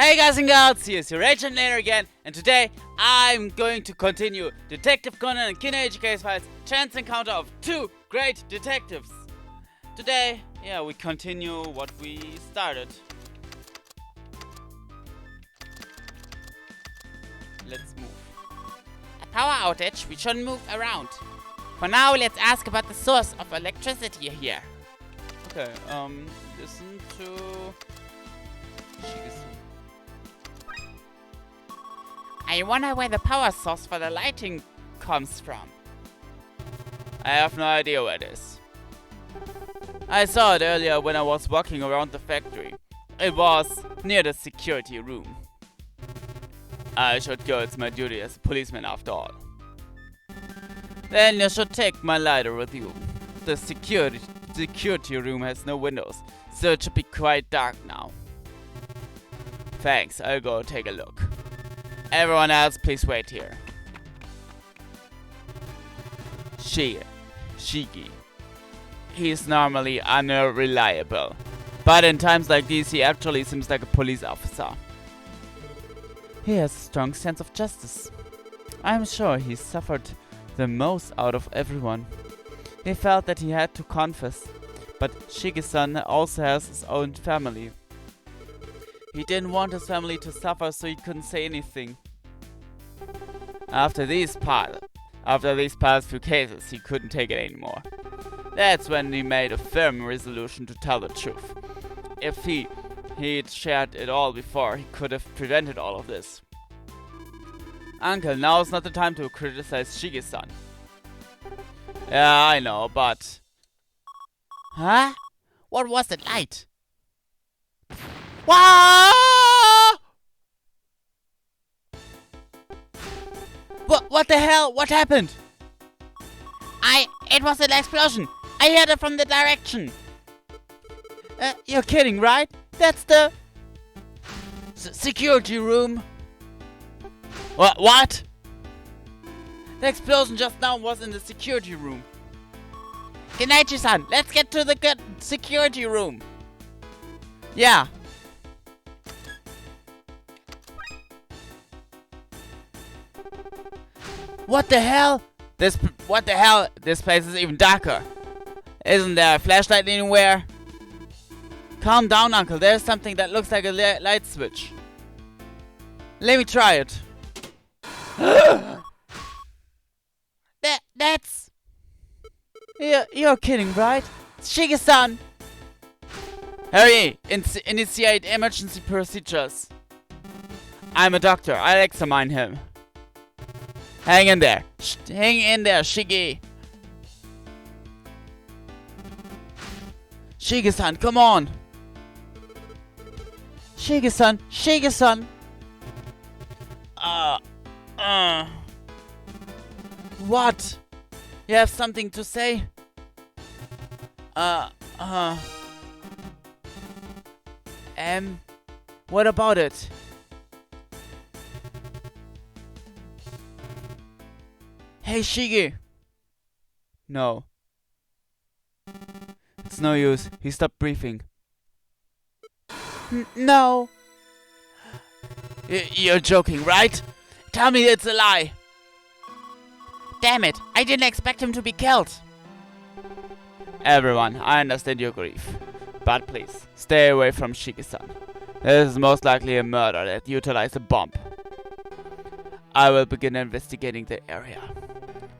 Hey guys and girls, here's your agent Later again, and today I'm going to continue Detective Conan and Kindaichi Case Files, chance encounter of two great detectives. Today, we continue what we started. Let's move. A power outage, we shouldn't move around. For now, let's ask about the source of electricity here. Okay, listen to Shigesu. I wonder where the power source for the lighting comes from. I have no idea where it is. I saw it earlier when I was walking around the factory. It was near the security room. I should go, it's my duty as a policeman after all. Then you should take my lighter with you. The security room has no windows, so it should be quite dark now. Thanks, I'll go take a look. Everyone else, please wait here. Shigi. He's normally unreliable, but in times like these he actually seems like a police officer. He has a strong sense of justice. I'm sure he suffered the most out of everyone. He felt that he had to confess, but Shige-san also has his own family. He didn't want his family to suffer, so he couldn't say anything. After these past few cases, he couldn't take it anymore. That's when he made a firm resolution to tell the truth. If he'd shared it all before, he could have prevented all of this. Uncle, now's not the time to criticize Shige-san. Yeah, I know, but... Huh? What was the light? Wow! What the hell? What happened? It was an explosion. I heard it from the direction. You're kidding, right? That's the... security room. What? The explosion just now was in the security room. Kindaichi-san, let's get to the security room. Yeah. What the hell? This place is even darker. Isn't there a flashlight anywhere? Calm down, Uncle. There's something that looks like a light switch. Let me try it. That's... You're kidding, right? Shige-san! Hurry! Initiate emergency procedures. I'm a doctor. I'll examine him. Hang in there. Hang in there, Shige. Shige-san, come on. Shige-san. What? You have something to say? What about it? Hey, Shige! No. It's no use. He stopped breathing. No. You're joking, right? Tell me it's a lie. Damn it, I didn't expect him to be killed. Everyone, I understand your grief. But please, stay away from Shige-san. This is most likely a murder that utilized a bomb. I will begin investigating the area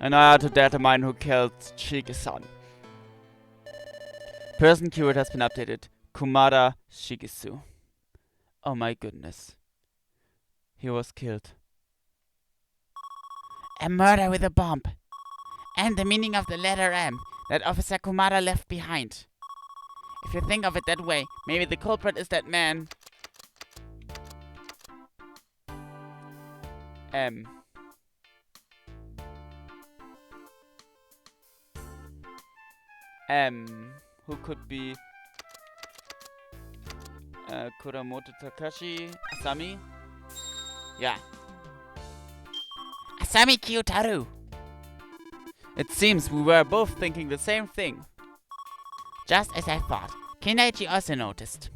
in order to determine who killed Shige-san. Person keyword has been updated. Kumada Shigesu. Oh my goodness. He was killed. A murder with a bomb. And the meaning of the letter M that Officer Kumada left behind. If you think of it that way, maybe the culprit is that man. M. Who could be Kuramoto Takashi? Asami? Yeah. Asami Kyotaru. It seems we were both thinking the same thing. Just as I thought. Kindaichi also noticed.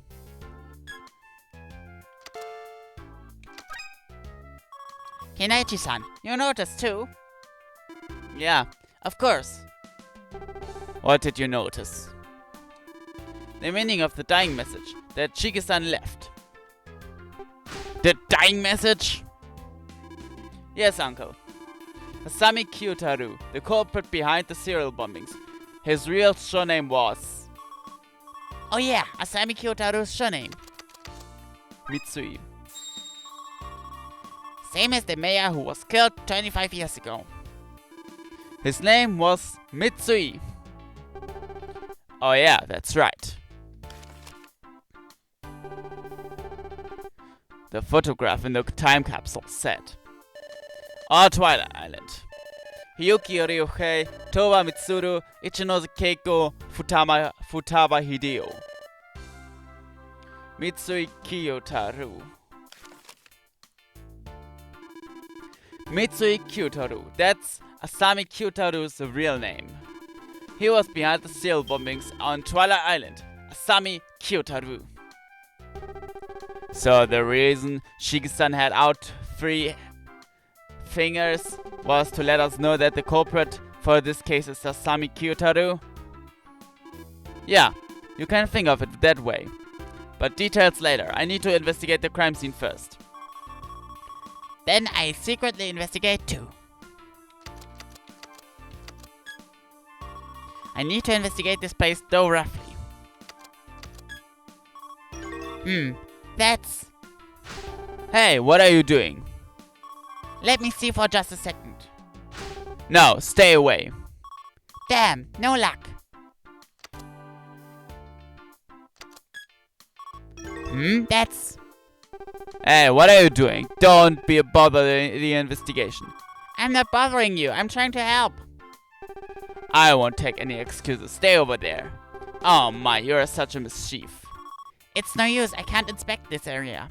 Kindaichi-san, you noticed too? Yeah, of course. What did you notice? The meaning of the dying message that Shige-san left. The dying message? Yes, uncle. Asami Kyutaru, the culprit behind the serial bombings. His real surname was... Oh yeah, Asami Kyotaro's surname. Mitsui. Same as the mayor who was killed 25 years ago. His name was Mitsui. Oh yeah, that's right. The photograph in the time capsule said, on Twilight Island, Hiyuki Ryohei, Towa Mitsuru, Ichinozu Keiko, Futaba Hideo. Mitsui Kyotaru. Mitsui Kyotaru, that's Asami Kyotaru's real name. He was behind the serial bombings on Twilight Island, Asami Kyotaru. So the reason Shige-san had out 3 fingers was to let us know that the culprit for this case is Asami Kyotaru? Yeah, you can think of it that way. But details later. I need to investigate the crime scene first. Then I secretly investigate too. I need to investigate this place though roughly. That's... Hey, what are you doing? Let me see for just a second. No, stay away. Damn, no luck. That's... Hey, what are you doing? Don't be a bother in the investigation. I'm not bothering you, I'm trying to help. I won't take any excuses. Stay over there. Oh my, you're such a mischief. It's no use, I can't inspect this area.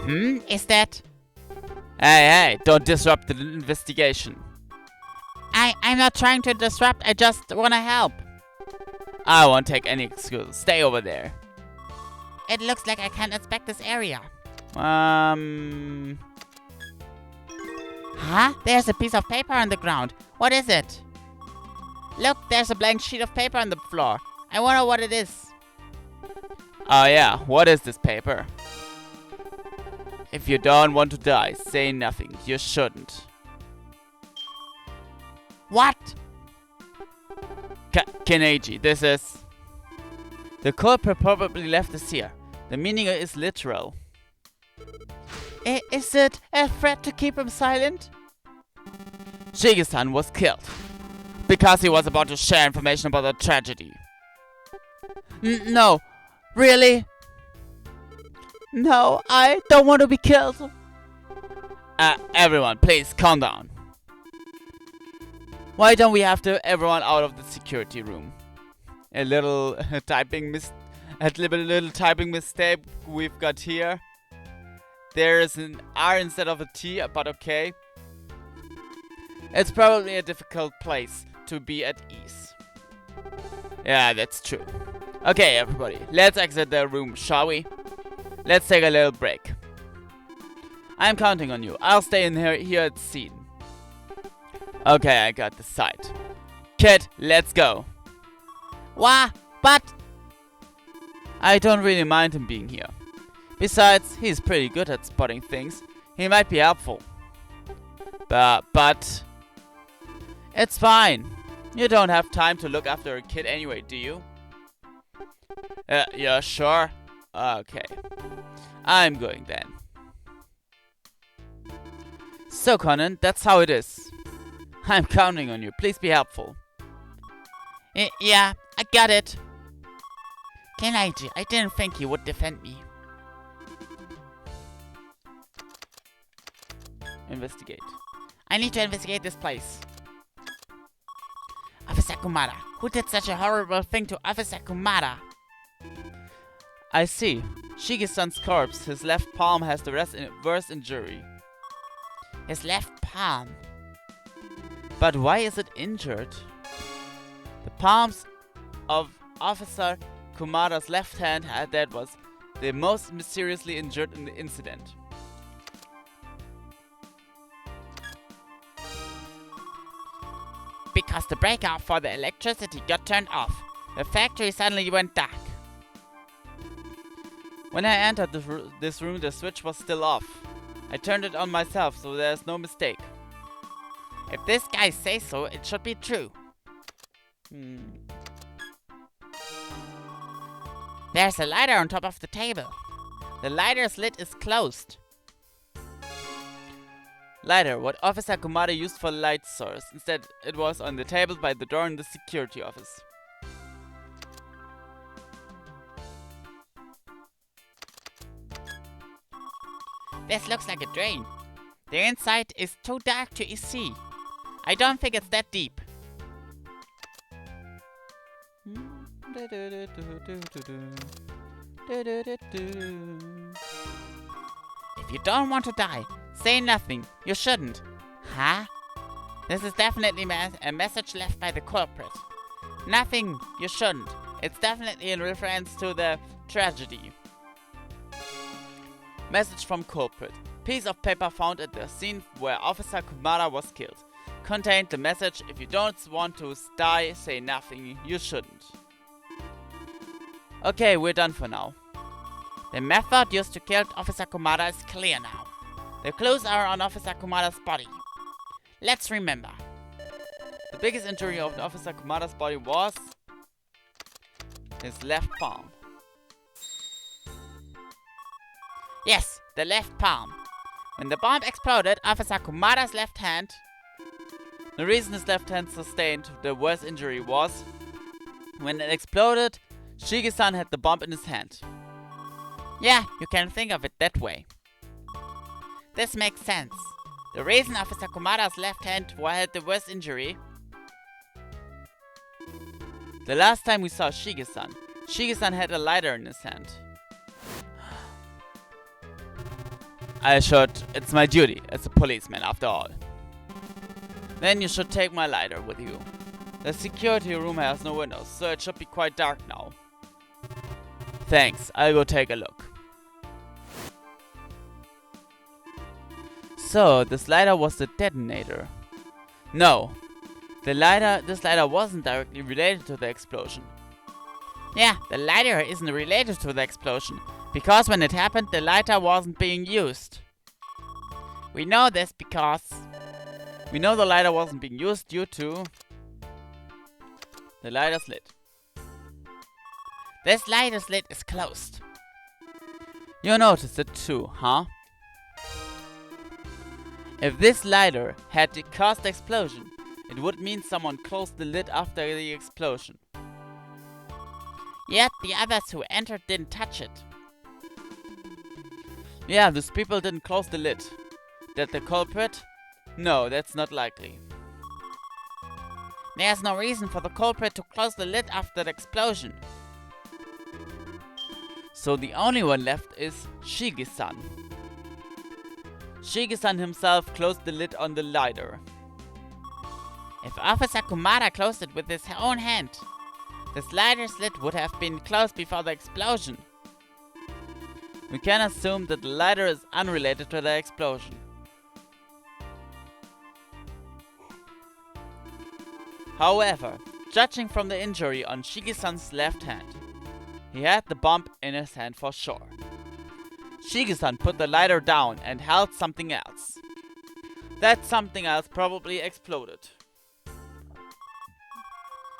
Is that... Hey, don't disrupt the investigation. I'm not trying to disrupt, I just wanna help. I won't take any excuses. Stay over there. It looks like I can't inspect this area. Huh? There's a piece of paper on the ground. What is it? Look, there's a blank sheet of paper on the floor. I wonder what it is. Oh yeah, what is this paper? If you don't want to die, say nothing. You shouldn't. What? Kindaichi, this is... The culprit probably left this here. The meaning is literal. Is it a threat to keep him silent? Shige-san was killed because he was about to share information about the tragedy. No, really? No, I don't want to be killed. Everyone, please calm down. Why don't we have everyone out of the security room? A little typing mistake we've got here. There is an R instead of a T, but okay. It's probably a difficult place to be at ease. Yeah, that's true. Okay, everybody, let's exit the room, shall we? Let's take a little break. I'm counting on you. I'll stay in here at the scene. Okay, I got the sight. Kid, let's go. Wah, but... I don't really mind him being here. Besides, he's pretty good at spotting things. He might be helpful. But... It's fine. You don't have time to look after a kid anyway, do you? Yeah, sure. Okay. I'm going then. So, Conan, that's how it is. I'm counting on you. Please be helpful. Yeah, I got it. Kindaichi, I didn't think you would defend me. Investigate. I need to investigate this place. Officer Kumara. Who did such a horrible thing to Officer Kumara? I see. Shige-san's corpse. His left palm has the worst injury. His left palm? But why is it injured? The palms of Officer Kumara's left hand that was the most mysteriously injured in the incident. Because the breaker for the electricity got turned off, the factory suddenly went dark. When I entered this room, the switch was still off. I turned it on myself, so there's no mistake. If this guy says so, it should be true. There's a lighter on top of the table. The lighter's lid is closed. Lighter, what Officer Kumada used for light source. Instead, it was on the table by the door in the security office. This looks like a drain. The inside is too dark to see. I don't think it's that deep. If you don't want to die, say nothing. You shouldn't. Huh? This is definitely a message left by the culprit. Nothing. You shouldn't. It's definitely in reference to the tragedy. Message from culprit. Piece of paper found at the scene where Officer Kumada was killed. Contained the message, if you don't want to die, say nothing. You shouldn't. Okay, we're done for now. The method used to kill Officer Kumada is clear now. The clues are on Officer Kumada's body. Let's remember. The biggest injury of Officer Kumada's body was his left palm. Yes, the left palm. When the bomb exploded, Officer Kumada's left hand... The reason his left hand sustained the worst injury was when it exploded, Shige-san had the bomb in his hand. Yeah, you can think of it that way. This makes sense. The reason Officer Kumada's left hand had the worst injury... The last time we saw Shige-san, Shige-san had a lighter in his hand. It's my duty as a policeman after all. Then you should take my lighter with you. The security room has no windows, so it should be quite dark now. Thanks, I'll go take a look. So, this lighter was the detonator. No, this lighter wasn't directly related to the explosion. Yeah, the lighter isn't related to the explosion, because when it happened, the lighter wasn't being used. We know this because... We know the lighter wasn't being used due to... the lighter's lid. This lighter's lid is closed. You noticed it too, huh? If this lighter had caused the explosion, it would mean someone closed the lid after the explosion. Yet the others who entered didn't touch it. Yeah, those people didn't close the lid. That the culprit? No, that's not likely. There's no reason for the culprit to close the lid after the explosion. So the only one left is Shige-san. Shige-san himself closed the lid on the lighter. If Officer Kumada closed it with his own hand, this lighter's lid would have been closed before the explosion. We can assume that the lighter is unrelated to the explosion. However, judging from the injury on Shige-san's left hand, he had the bomb in his hand for sure. Shige-san put the lighter down and held something else. That something else probably exploded.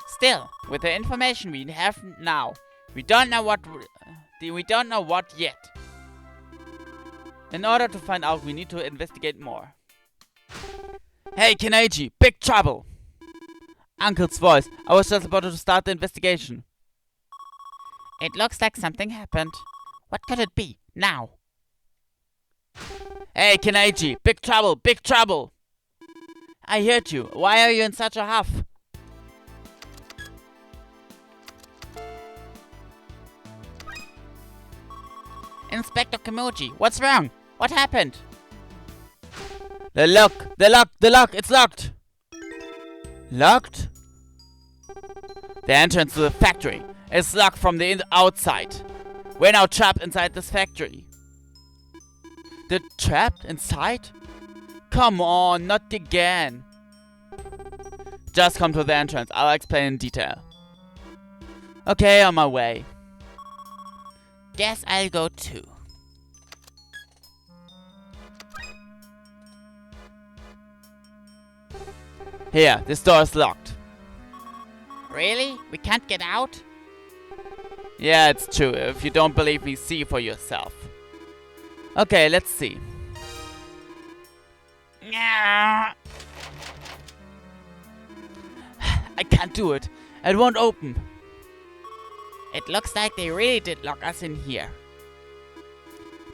Still, with the information we have now, we don't know what yet. In order to find out, we need to investigate more. Hey Kindaichi, big trouble! Uncle's voice. I was just about to start the investigation. It looks like something happened. What could it be? Now. Hey Kindaichi, big trouble, big trouble! I heard you. Why are you in such a huff? Inspector Kimuji, what's wrong? What happened? The lock, it's locked! Locked? The entrance to the factory is locked from the outside. We're now trapped inside this factory. They're trapped inside? Come on, not again. Just come to the entrance. I'll explain in detail. Okay, on my way. Guess I'll go too. Here, this door is locked. Really? We can't get out? Yeah, it's true. If you don't believe me, see for yourself. Okay, let's see. Nyah. I can't do it. It won't open. It looks like they really did lock us in here.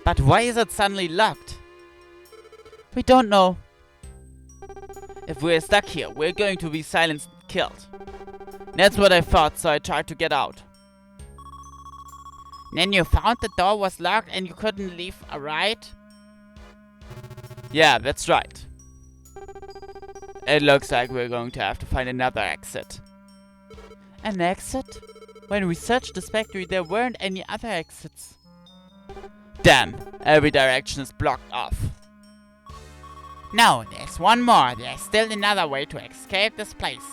But why is it suddenly locked? We don't know. If we're stuck here, we're going to be silenced and killed. That's what I thought, so I tried to get out. Then you found the door was locked and you couldn't leave, right? Yeah, that's right. It looks like we're going to have to find another exit. An exit? When we searched this factory, there weren't any other exits. Damn, every direction is blocked off. No, there's one more. There's still another way to escape this place.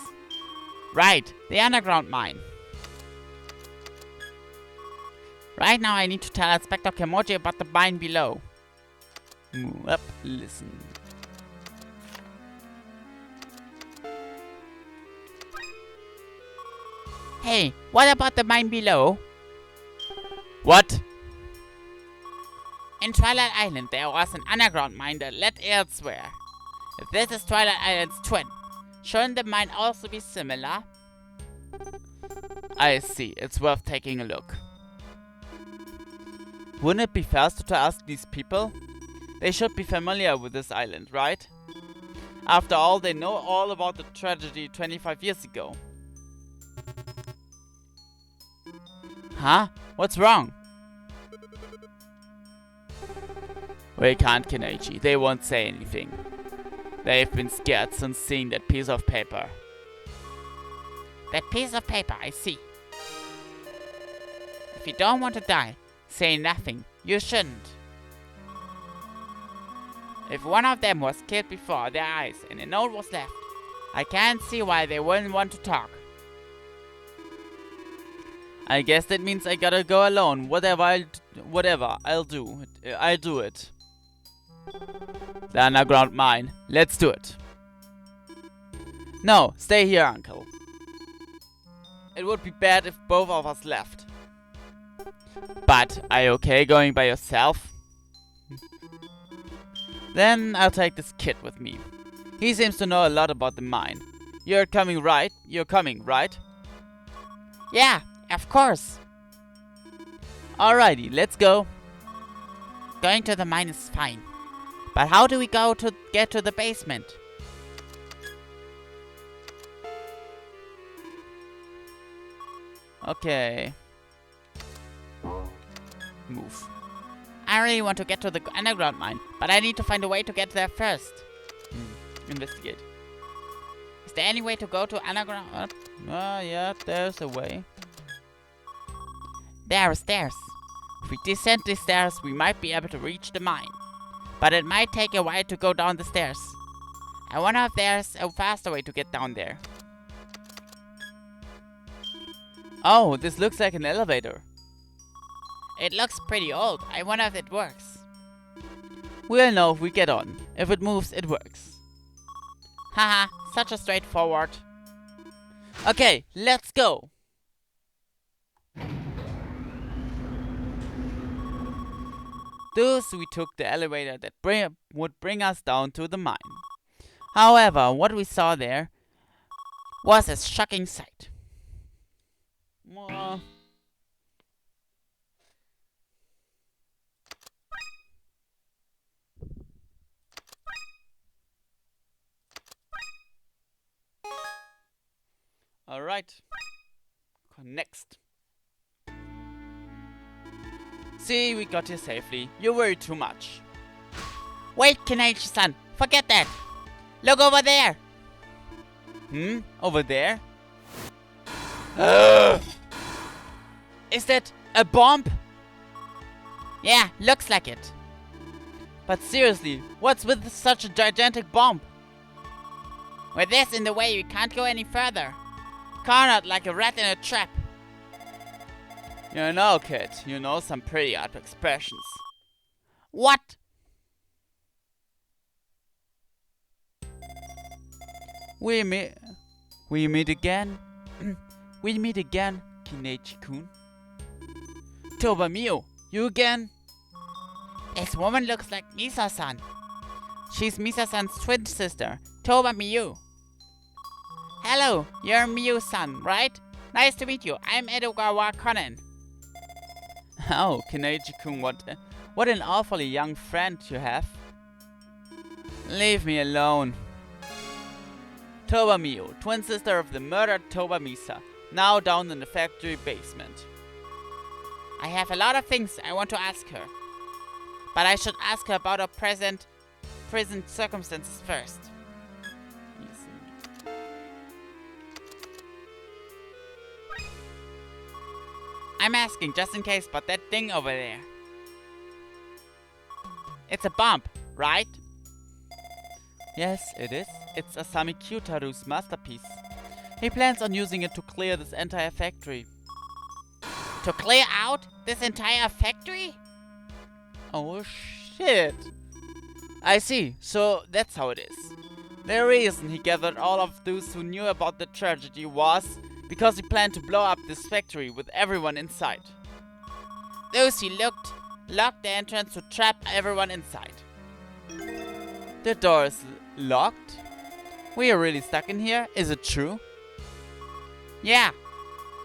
Right, the underground mine. Right now I need to tell Inspector Kemoji about the mine below. Move up, listen. Hey, what about the mine below? What? In Twilight Island there was an underground mine that led elsewhere. If this is Twilight Island's twin, shouldn't the mine also be similar? I see, it's worth taking a look. Wouldn't it be faster to ask these people? They should be familiar with this island, right? After all, they know all about the tragedy 25 years ago. Huh? What's wrong? We can't, Kindaichi. They won't say anything. They've been scared since seeing that piece of paper. That piece of paper, I see. If you don't want to die, say nothing. You shouldn't. If one of them was killed before their eyes and a note was left, I can't see why they wouldn't want to talk. I guess that means I gotta go alone. Whatever, I'll do it. The underground mine. Let's do it. No, stay here, Uncle. It would be bad if both of us left. But, are you okay going by yourself? Then I'll take this kid with me. He seems to know a lot about the mine. You're coming, right? Yeah, of course. Alrighty, let's go. Going to the mine is fine. But how do we go to get to the basement? Okay. Move. I really want to get to the underground mine, but I need to find a way to get there first. Investigate. Is there any way to go to underground? Yeah, there's a way. There are stairs. If we descend these stairs, we might be able to reach the mine. But it might take a while to go down the stairs. I wonder if there's a faster way to get down there. Oh, this looks like an elevator. It looks pretty old. I wonder if it works. We'll know if we get on. If it moves, it works. Haha, such a straightforward. Okay, let's go. Thus, we took the elevator that would bring us down to the mine. However, what we saw there was a shocking sight. Alright. Next. See, we got here safely. You worry too much. Wait, Kindaichi-san, forget that. Look over there. Over there? Is that a bomb? Yeah, looks like it. But seriously, what's with such a gigantic bomb? With this in the way, we can't go any further. Cornered like a rat in a trap. You know, kid, you know some pretty odd expressions. What? We meet again. We meet again, Kindaichi-kun. Toba Mio, you again? This woman looks like Misa-san. She's Misa-san's twin sister, Toba Miyu. Hello, you're Miyu-san, right? Nice to meet you. I'm Edogawa Conan. Oh, Kindaichi-kun, what an awfully young friend you have. Leave me alone. Toba Miyu, twin sister of the murdered Toba Misa, now down in the factory basement. I have a lot of things I want to ask her. But I should ask her about her present circumstances first. I'm asking just in case about that thing over there. It's a bomb, right? Yes, it is. It's Asami Kyutaru's masterpiece. He plans on using it to clear this entire factory. To clear out this entire factory? Oh shit. I see, so that's how it is. The reason he gathered all of those who knew about the tragedy was because he planned to blow up this factory with everyone inside. Those he locked the entrance to trap everyone inside. The door is locked? We are really stuck in here? Is it true? Yeah.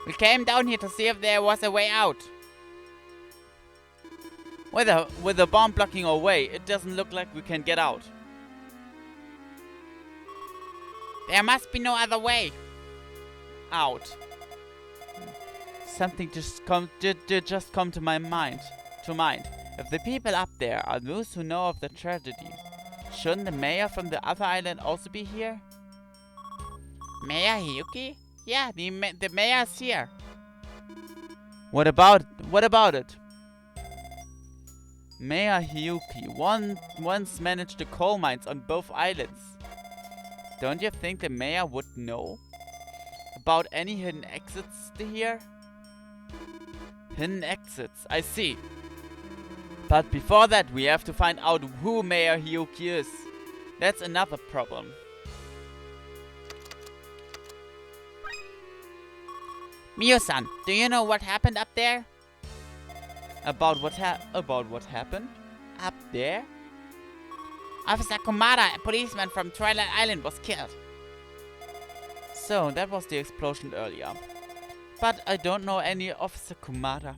We came down here to see if there was a way out. With a bomb blocking our way, it doesn't look like we can get out. There must be no other way out. Something just come to my mind. If the people up there are those who know of the tragedy, shouldn't the mayor from the other island also be here? Mayor Hiyuki? Yeah, the mayor's here. What about it? Mayor Hiyuki once managed the coal mines on both islands. Don't you think the mayor would know about any hidden exits here? Hidden exits, I see. But before that, we have to find out who Mayor Hiyuki is. That's another problem. Miyu-san, do you know what happened up there? About what happened? Up there? Officer Kumara, a policeman from Twilight Island, was killed. So, that was the explosion earlier. But I don't know any Officer Kumara.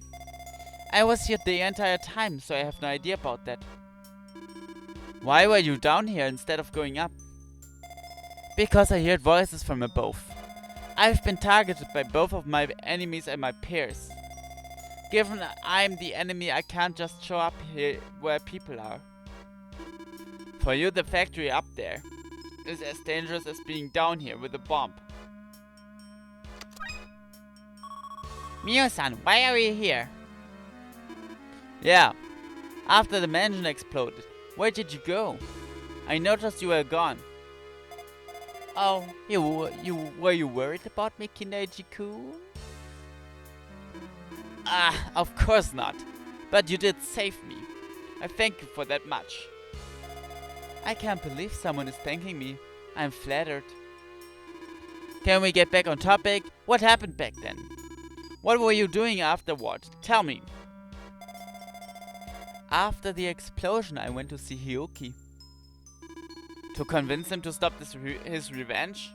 I was here the entire time, so I have no idea about that. Why were you down here instead of going up? Because I heard voices from above. I've been targeted by both of my enemies and my peers. Given I'm the enemy, I can't just show up here where people are. For you, the factory up there is as dangerous as being down here with a bomb. Miyu-san, why are we here? Yeah, after the mansion exploded. Where did you go? I noticed you were gone. Oh, were you worried about me, Kindaichi-kun? Ah, of course not. But you did save me. I thank you for that much. I can't believe someone is thanking me. I'm flattered. Can we get back on topic? What happened back then? What were you doing afterward? Tell me. After the explosion, I went to see Hiyuki. To convince him to stop his revenge?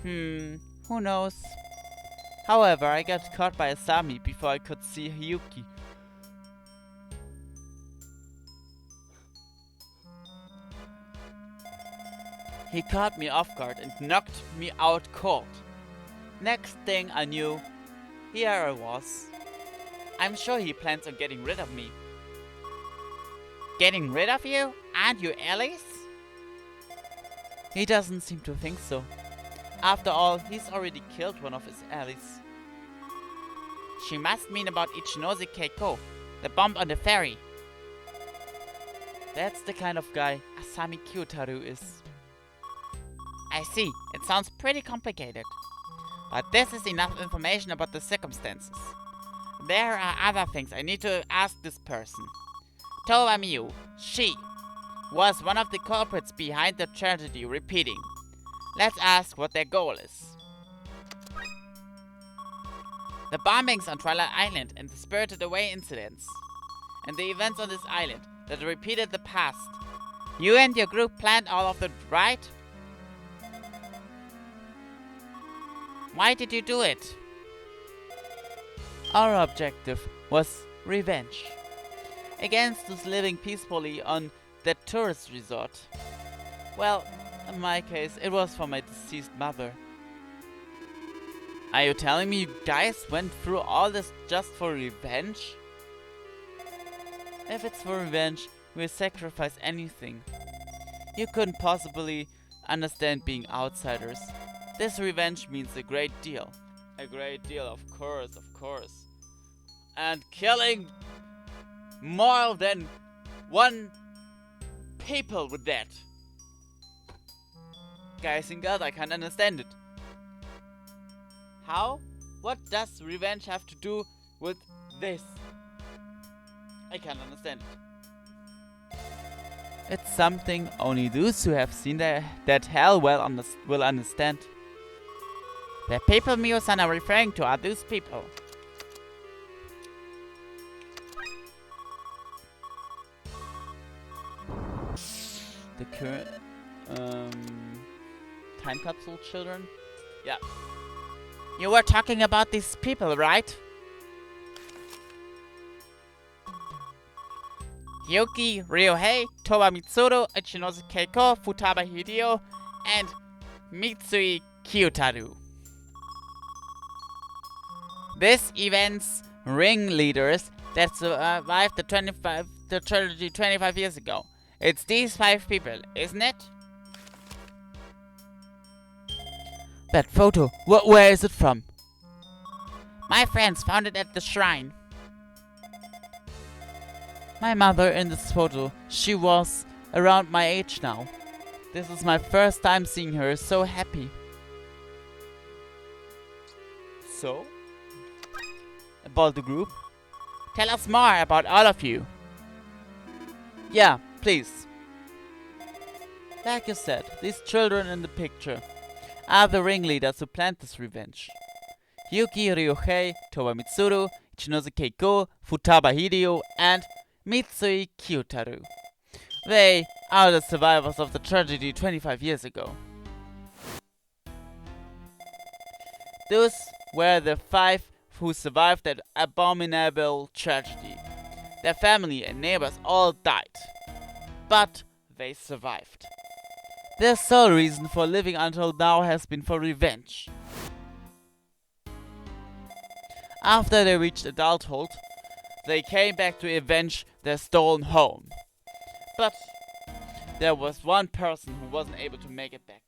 Who knows? However, I got caught by Asami before I could see Hiyuki. He caught me off guard and knocked me out cold. Next thing I knew, here I was. I'm sure he plans on getting rid of me. Getting rid of you? Aren't you allies? He doesn't seem to think so. After all, he's already killed one of his allies. She must mean about Ichinose Keiko, the bomb on the ferry. That's the kind of guy Asami Kyotaru is. I see. It sounds pretty complicated. But this is enough information about the circumstances. There are other things I need to ask this person. Towa Miu, she, was one of the culprits behind the tragedy repeating. Let's ask what their goal is. The bombings on Twilight Island and the Spirited Away incidents, and the events on this island that repeated the past. You and your group planned all of them, right? Why did you do it? Our objective was revenge against those living peacefully on that tourist resort. Well, in my case, it was for my deceased mother. Are you telling me you guys went through all this just for revenge? If it's for revenge, we'll sacrifice anything. You couldn't possibly understand being outsiders. This revenge means a great deal. A great deal, of course, of course. And killing more than one people with that. Guys and girls, I can't understand it. How? What does revenge have to do with this? I can't understand it. It's something only those who have seen that hell will understand. The people Miu-san are referring to are those people. The current time capsule children? Yeah. You were talking about these people, right? Hyoki Ryohei, Toba Mitsuru, Ichinose Keiko, Futaba Hideo, and Mitsui Kyotaru. This event's ringleaders that survived the tragedy 25 years ago. It's these 5 people, isn't it? That photo, where is it from? My friends found it at the shrine. My mother in this photo, she was around my age now. This is my first time seeing her so happy. So? About the group? Tell us more about all of you. Yeah, please. Like you said, these children in the picture are the ringleaders who planned this revenge. Hyoki Ryohei, Toba Mitsuru, Ichinose Keiko, Futaba Hideo, and Mitsui Kyotaru. They are the survivors of the tragedy 25 years ago. Those were the 5 who survived that abominable tragedy. Their family and neighbors all died, but they survived. Their sole reason for living until now has been for revenge. After they reached adulthood, they came back to avenge their stolen home. But there was one person who wasn't able to make it back.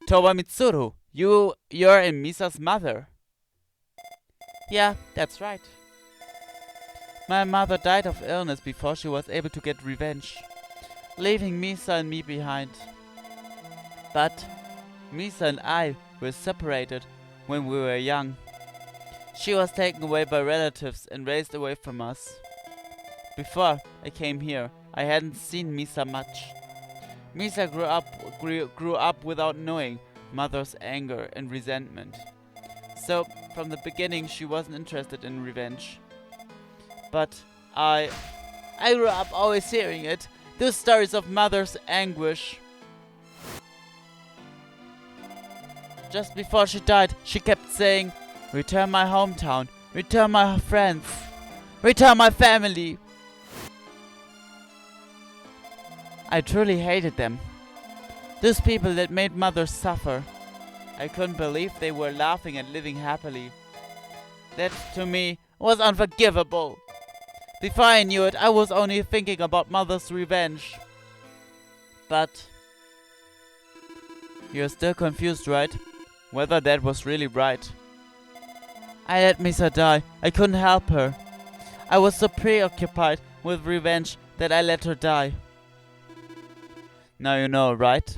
Toba Mitsuru, you're Misa's mother. Yeah, that's right. My mother died of illness before she was able to get revenge, leaving Misa and me behind. But Misa and I were separated when we were young. She was taken away by relatives and raised away from us. Before I came here, I hadn't seen Misa much. Misa grew up without knowing mother's anger and resentment. So, from the beginning, she wasn't interested in revenge. But I grew up always hearing it. Those stories of mother's anguish. Just before she died, she kept saying, "Return my hometown, return my friends, return my family." I truly hated them. Those people that made mother suffer. I couldn't believe they were laughing and living happily. That, to me, was unforgivable. Before I knew it, I was only thinking about mother's revenge. But you're still confused, right? Whether that was really right. I let Misa die. I couldn't help her. I was so preoccupied with revenge that I let her die. Now you know, right?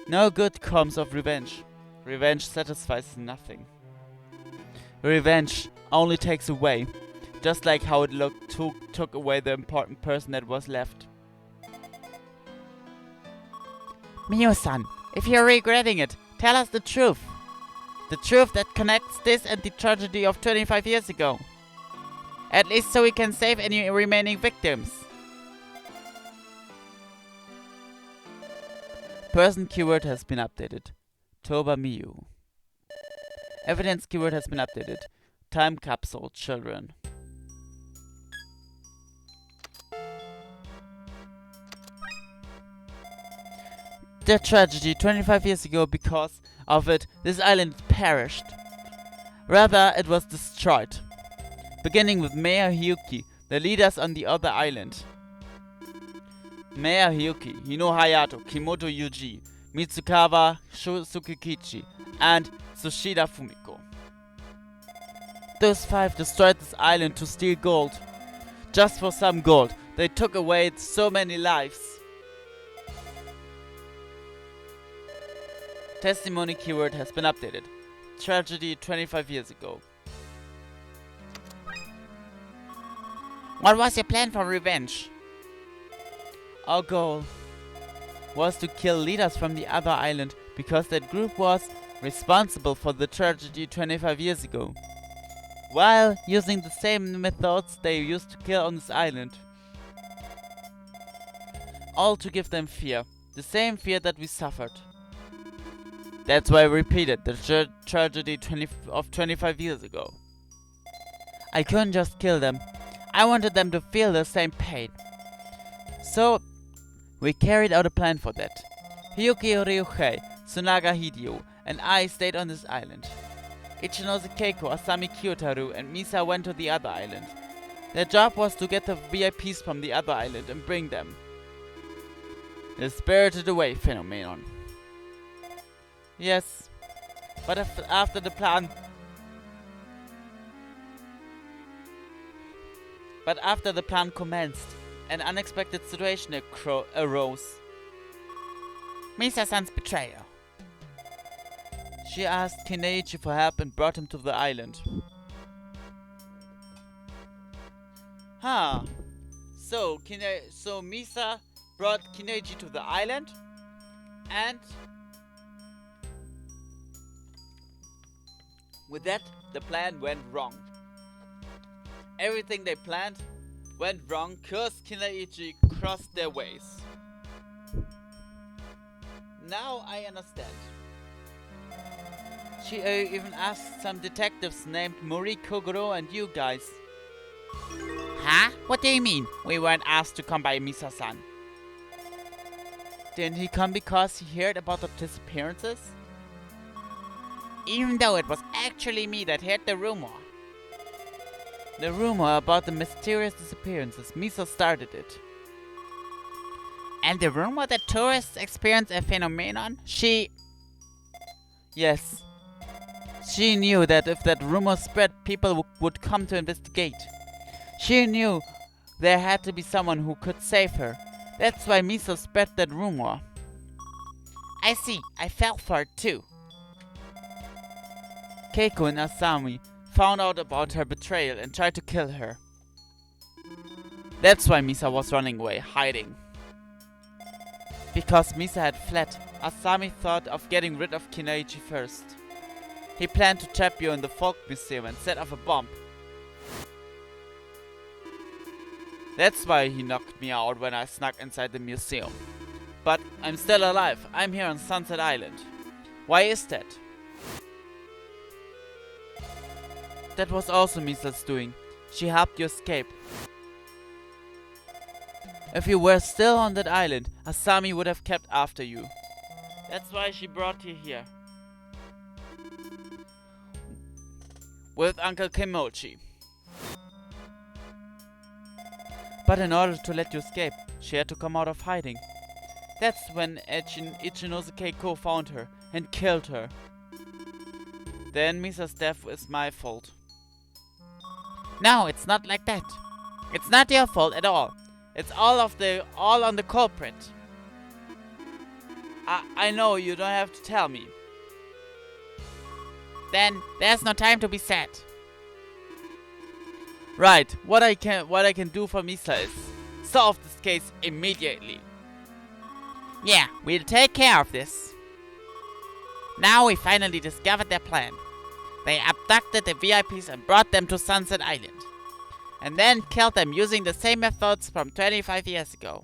No good comes of revenge. Revenge satisfies nothing. Revenge only takes away, just like how it took away the important person that was left. Miyu-san, if you're regretting it, tell us the truth. The truth that connects this and the tragedy of 25 years ago. At least so we can save any remaining victims. Person keyword has been updated. Toba Miyu. Evidence keyword has been updated. Time capsule children. The tragedy 25 years ago, because of it, this island perished. Rather, it was destroyed. Beginning with Mayor Hyuki, the leaders on the other island. Mayor Hyuki, Hino Hayato, Kimoto Yuji, Mitsukawa Sukikichi, and Tsushida Fumiko. Those 5 destroyed this island to steal gold. Just for some gold, they took away so many lives. Testimony keyword has been updated. Tragedy 25 years ago. What was your plan for revenge? Our goal was to kill leaders from the other island because that group was responsible for the tragedy 25 years ago, while using the same methods they used to kill on this island. All to give them fear, the same fear that we suffered. That's why I repeated the tragedy of 25 years ago. I couldn't just kill them. I wanted them to feel the same pain. So, we carried out a plan for that. Hyuki Ryuhei, Tsunaga Hideo, and I stayed on this island. Ichinose Keiko, Asami Kyotaru, and Misa went to the other island. Their job was to get the VIPs from the other island and bring them. The spirited away phenomenon. Yes, but after the plan commenced, an unexpected situation arose. Misa-san's betrayal. She asked Kindaichi for help and brought him to the island. So Misa brought Kindaichi to the island, and with that, the plan went wrong. Everything they planned went wrong because Kindaichi crossed their ways. Now I understand. She even asked some detectives named Mori Kogoro and you guys. Huh? What do you mean? We weren't asked to come by Misa-san. Didn't he come because he heard about the disappearances? Even though it was actually me that heard the rumor. The rumor about the mysterious disappearances, Misa started it. And the rumor that tourists experience a phenomenon? Yes. She knew that if that rumor spread, people would come to investigate. She knew there had to be someone who could save her. That's why Misa spread that rumor. I see. I fell for it too. Keiko and Asami found out about her betrayal and tried to kill her. That's why Misa was running away, hiding. Because Misa had fled, Asami thought of getting rid of Kindaichi first. He planned to trap you in the folk museum and set off a bomb. That's why he knocked me out when I snuck inside the museum. But I'm still alive. I'm here on Sunset Island. Why is that? That was also Misa's doing. She helped you escape. If you were still on that island, Asami would have kept after you. That's why she brought you here. With Uncle Kimochi. But in order to let you escape, she had to come out of hiding. That's when Ichinose Keiko found her and killed her. Then Misa's death is my fault. No, it's not like that. It's not your fault at all. It's all on the culprit. I know, you don't have to tell me. Then there's no time to be sad. Right, what I can do for Misa is solve this case immediately. Yeah, we'll take care of this. Now we finally discovered their plan. They abducted the VIPs and brought them to Sunset Island. And then killed them using the same methods from 25 years ago.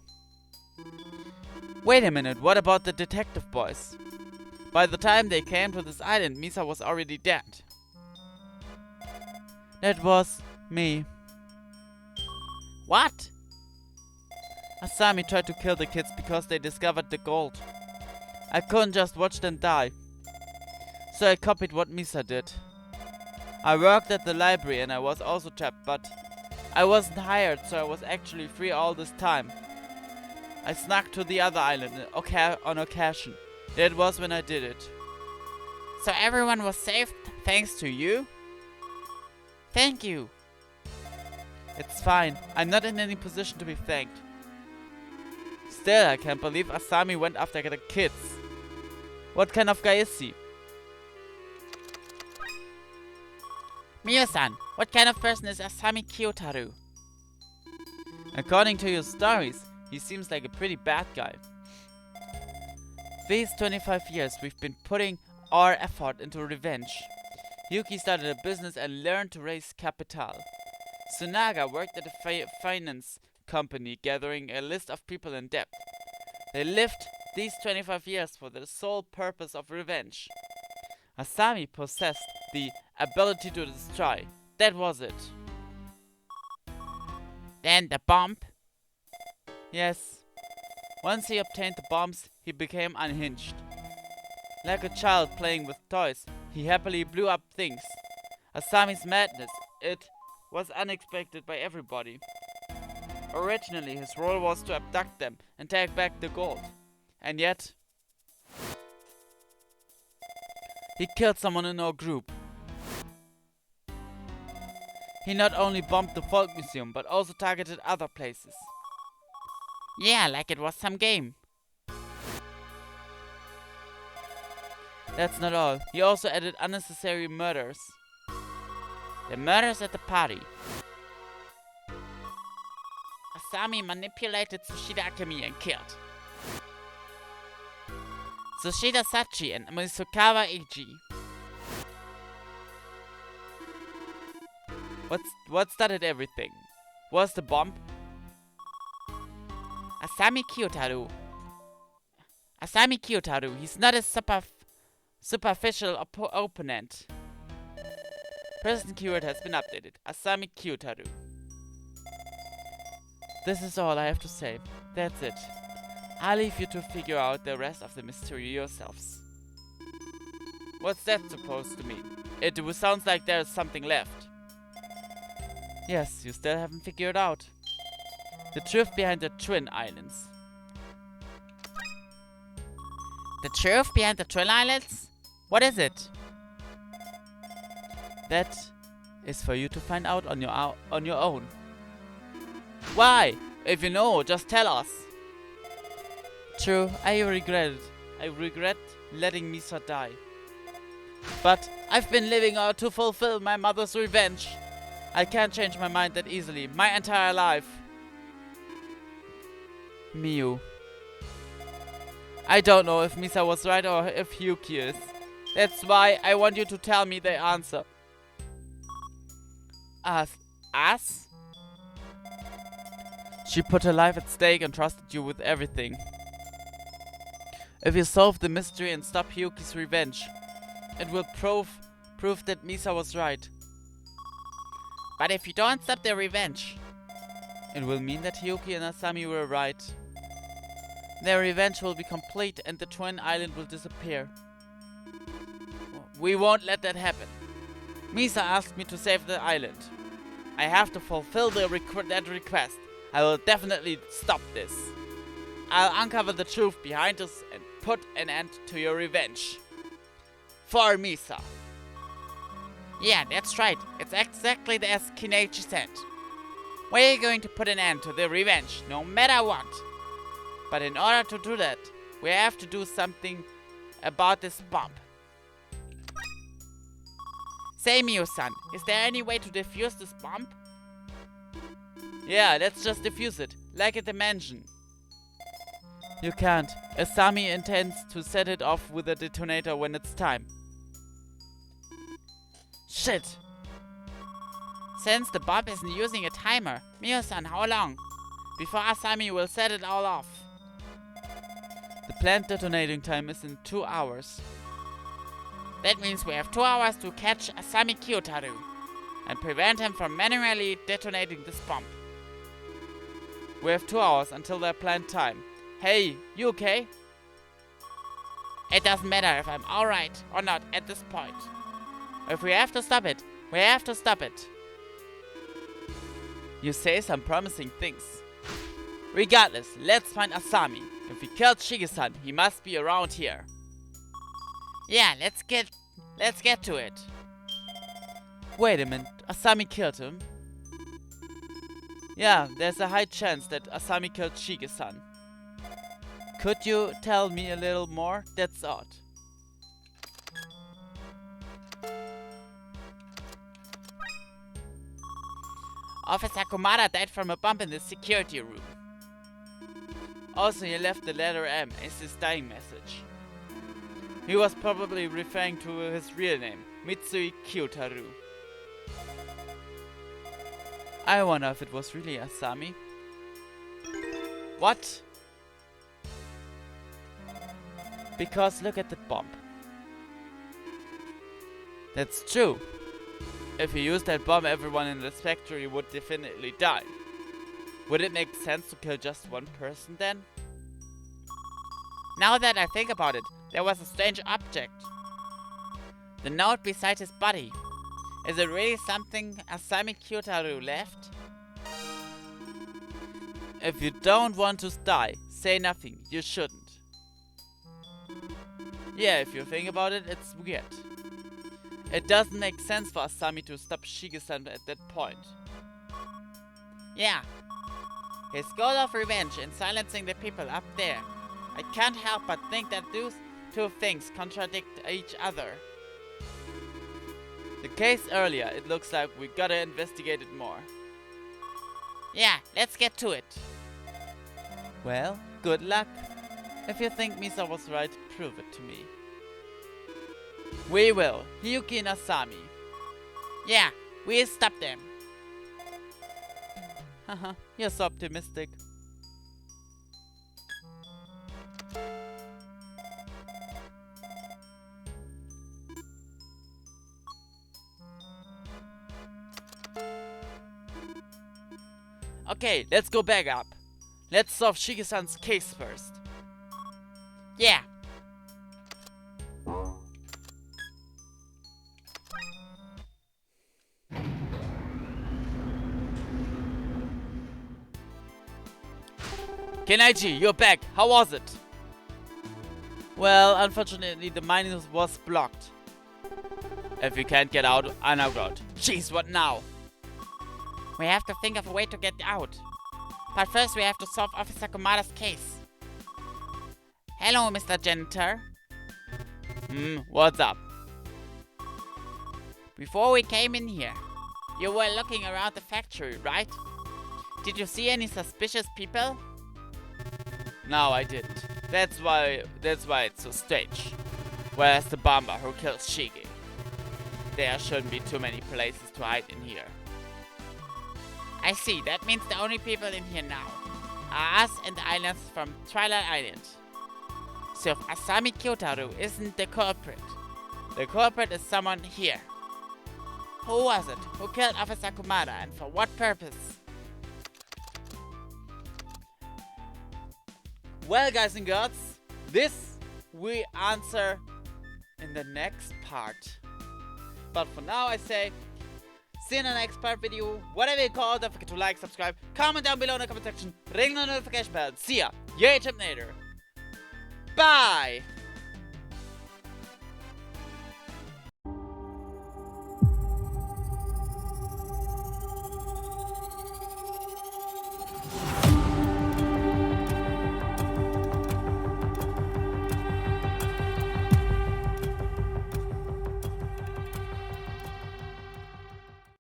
Wait a minute, what about the detective boys? By the time they came to this island, Misa was already dead. That was me. What? Asami tried to kill the kids because they discovered the gold. I couldn't just watch them die. So I copied what Misa did. I worked at the library and I was also trapped, but I wasn't hired, so I was actually free all this time. I snuck to the other island on occasion. That was when I did it. So everyone was saved thanks to you? Thank you. It's fine. I'm not in any position to be thanked. Still, I can't believe Asami went after the kids. What kind of guy is he? Miyo-san, what kind of person is Asami Kyotaru? According to your stories, he seems like a pretty bad guy. These 25 years we've been putting our effort into revenge. Yuki started a business and learned to raise capital. Tsunaga worked at a finance company gathering a list of people in debt. They lived these 25 years for the sole purpose of revenge. Asami possessed the ability to destroy. That was it. Then the bomb? Yes. Once he obtained the bombs, he became unhinged. Like a child playing with toys, he happily blew up things. Asami's madness, it was unexpected by everybody. Originally, his role was to abduct them and take back the gold. And yet, he killed someone in our group. He not only bombed the folk museum, but also targeted other places. Yeah, like it was some game. That's not all. He also added unnecessary murders. The murders at the party. Asami manipulated Tsushida Akemi and killed Tsushida Sachi and Mizukawa Eiji. What started everything? Was the bomb? Asami Kyotaru. He's not a superficial opponent. Present keyword has been updated. Asami Kyotaru. This is all I have to say. That's it. I'll leave you to figure out the rest of the mystery yourselves. What's that supposed to mean? It sounds like there's something left. Yes, you still haven't figured out the truth behind the Twin Islands. The truth behind the Twin Islands? What is it? That is for you to find out on your own. Why? If you know, just tell us. True, I regret it. I regret letting Misa die. But I've been living to fulfill my mother's revenge. I can't change my mind that easily, my entire life. Miyu. I don't know if Misa was right or if Yuki is. That's why I want you to tell me the answer. Us? She put her life at stake and trusted you with everything. If you solve the mystery and stop Yuki's revenge, it will prove that Misa was right. But if you don't stop the revenge, it will mean that Yuki and Asami were right. Their revenge will be complete and the Twin Island will disappear. We won't let that happen. Misa asked me to save the island. I have to fulfill that request. I will definitely stop this. I'll uncover the truth behind this and put an end to your revenge. For Misa. Yeah, that's right. It's exactly as Kindaichi said. We're going to put an end to the revenge, no matter what. But in order to do that, we have to do something about this bomb. Say, Miyu-san, is there any way to defuse this bomb? Yeah, let's just defuse it, like at the mansion. You can't. Asami intends to set it off with a detonator when it's time. Shit! Since the bomb isn't using a timer, Miyu-san, how long? Before Asami will set it all off. The planned detonating time is in 2 hours. That means we have 2 hours to catch Asami Kyotaru and prevent him from manually detonating this bomb. We have 2 hours until their planned time. Hey, you okay? It doesn't matter if I'm alright or not at this point. If we have to stop it, we have to stop it. You say some promising things. Regardless, let's find Asami. If we killed Shige-san, he must be around here. Yeah, let's get to it. Wait a minute, Asami killed him? Yeah, there's a high chance that Asami killed Shige-san. Could you tell me a little more? That's odd. Officer Komada died from a bomb in the security room. Also, he left the letter M as his dying message. He was probably referring to his real name, Mitsui Kyotaru. I wonder if it was really Asami. What? Because look at the bomb. That's true. If he used that bomb, everyone in this factory would definitely die. Would it make sense to kill just one person then? Now that I think about it, there was a strange object. The note beside his body. Is it really something Asami Kyotaru left? If you don't want to die, say nothing. You shouldn't. Yeah, if you think about it, it's weird. It doesn't make sense for Asami to stop Shige-san at that point. Yeah. His goal of revenge and silencing the people up there. I can't help but think that those two things contradict each other. The case earlier, it looks like we gotta investigate it more. Yeah, let's get to it. Well, good luck. If you think Misa was right, prove it to me. We will. Hiyuki and Asami. Yeah, we'll stop them. Haha, you're so optimistic. Okay, let's go back up. Let's solve Shige-san's case first. Yeah. Kindaichi, you're back. How was it? Well, unfortunately, the mine was blocked. If we can't get out, I'm out. Jeez, what now? We have to think of a way to get out. But first we have to solve Officer Komada's case. Hello, Mr. Janitor. What's up? Before we came in here, you were looking around the factory, right? Did you see any suspicious people? No, I didn't. That's why it's so strange. Where's the bomber who killed Shige? There shouldn't be too many places to hide in here. I see, that means the only people in here now are us and the islands from Twilight Island. So if Asami Kyotaru isn't the culprit is someone here. Who was it? Who killed Officer Komada and for what purpose? Well, guys and girls, this we answer in the next part. But for now, I say, see you in the next part video, whatever you call it. Don't forget to like, subscribe, comment down below in the comment section, ring the notification bell. See ya, your Terminator. Bye!